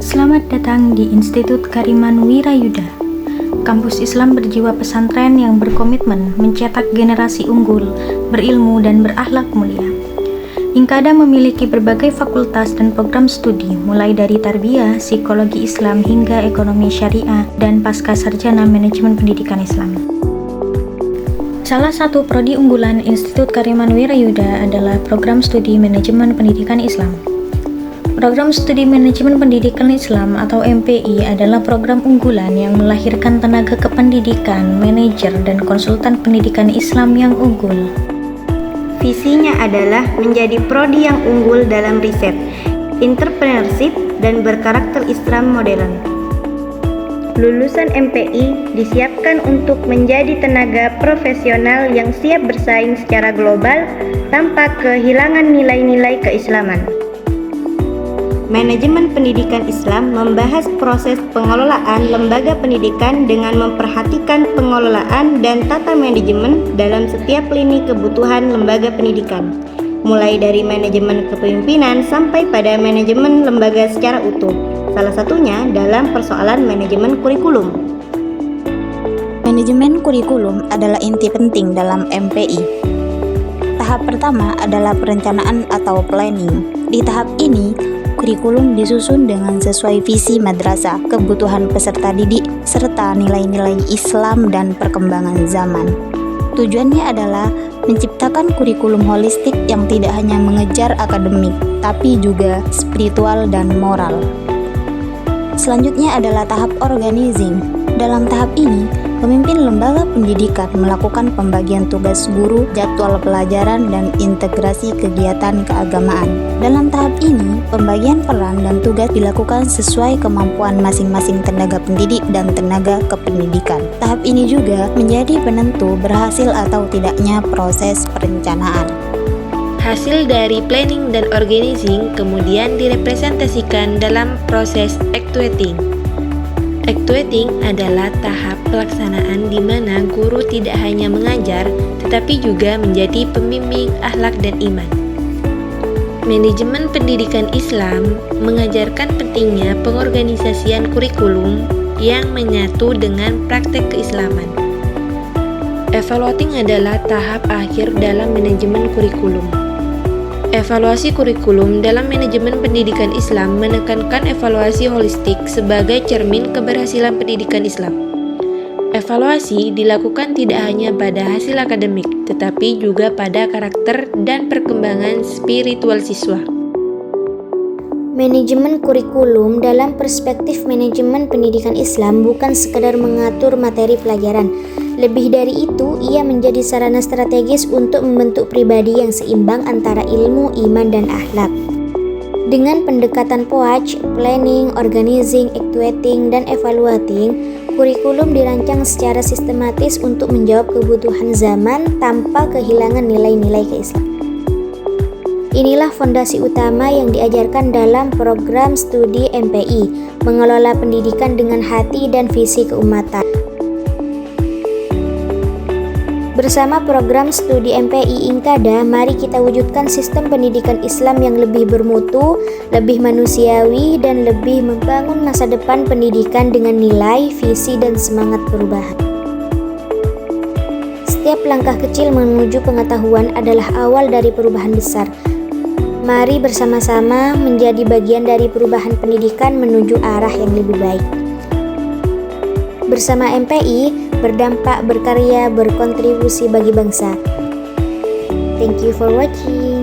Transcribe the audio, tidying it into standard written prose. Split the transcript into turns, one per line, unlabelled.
Selamat datang di Institut Kariman Wirayuda, kampus Islam berjiwa pesantren yang berkomitmen mencetak generasi unggul, berilmu dan berakhlak mulia. Inkada memiliki berbagai fakultas dan program studi, mulai dari tarbiyah, psikologi Islam hingga ekonomi syariah dan pasca sarjana manajemen pendidikan Islam. Salah satu prodi unggulan Institut Kariman Wirayuda adalah program studi manajemen pendidikan Islam. Program Studi Manajemen Pendidikan Islam atau MPI adalah program unggulan yang melahirkan tenaga kependidikan, manajer, dan konsultan pendidikan Islam yang unggul.
Visinya adalah menjadi prodi yang unggul dalam riset, entrepreneurship, dan berkarakter Islam modern. Lulusan MPI disiapkan untuk menjadi tenaga profesional yang siap bersaing secara global tanpa kehilangan nilai-nilai keislaman. Manajemen pendidikan Islam membahas proses pengelolaan lembaga pendidikan dengan memperhatikan pengelolaan dan tata manajemen dalam setiap lini kebutuhan lembaga pendidikan, mulai dari manajemen kepemimpinan sampai pada manajemen lembaga secara utuh, salah satunya dalam persoalan manajemen kurikulum.
Manajemen kurikulum adalah inti penting dalam MPI. Tahap pertama adalah perencanaan atau planning. Di tahap ini, kurikulum disusun dengan sesuai visi madrasah, kebutuhan peserta didik, serta nilai-nilai Islam dan perkembangan zaman. Tujuannya adalah menciptakan kurikulum holistik yang tidak hanya mengejar akademik, tapi juga spiritual dan moral. Selanjutnya adalah tahap organizing. Dalam tahap ini, pemimpin lembaga pendidikan melakukan pembagian tugas guru, jadwal pelajaran, dan integrasi kegiatan keagamaan. Dalam tahap ini, pembagian peran dan tugas dilakukan sesuai kemampuan masing-masing tenaga pendidik dan tenaga kependidikan. Tahap ini juga menjadi penentu berhasil atau tidaknya proses perencanaan.
Hasil dari planning dan organizing kemudian direpresentasikan dalam proses actuating. Actuating adalah tahap pelaksanaan di mana guru tidak hanya mengajar, tetapi juga menjadi pembimbing akhlak dan iman. Manajemen pendidikan Islam mengajarkan pentingnya pengorganisasian kurikulum yang menyatu dengan praktek keislaman. Evaluating adalah tahap akhir dalam manajemen kurikulum. Evaluasi kurikulum dalam manajemen pendidikan Islam menekankan evaluasi holistik sebagai cermin keberhasilan pendidikan Islam. Evaluasi dilakukan tidak hanya pada hasil akademik, tetapi juga pada karakter dan perkembangan spiritual siswa.
Manajemen kurikulum dalam perspektif manajemen pendidikan Islam bukan sekedar mengatur materi pelajaran. Lebih dari itu, ia menjadi sarana strategis untuk membentuk pribadi yang seimbang antara ilmu, iman, dan akhlak. Dengan pendekatan POAJ, planning, organizing, actuating, dan evaluating, kurikulum dirancang secara sistematis untuk menjawab kebutuhan zaman tanpa kehilangan nilai-nilai keislaman. Inilah fondasi utama yang diajarkan dalam program studi MPI, mengelola pendidikan dengan hati dan visi keumatan. Bersama program studi MPI Inkada, mari kita wujudkan sistem pendidikan Islam yang lebih bermutu, lebih manusiawi, dan lebih membangun masa depan pendidikan dengan nilai, visi, dan semangat perubahan. Setiap langkah kecil menuju pengetahuan adalah awal dari perubahan besar. Mari bersama-sama menjadi bagian dari perubahan pendidikan menuju arah yang lebih baik. Bersama MPI, berdampak, berkarya, berkontribusi bagi bangsa. Thank you for watching.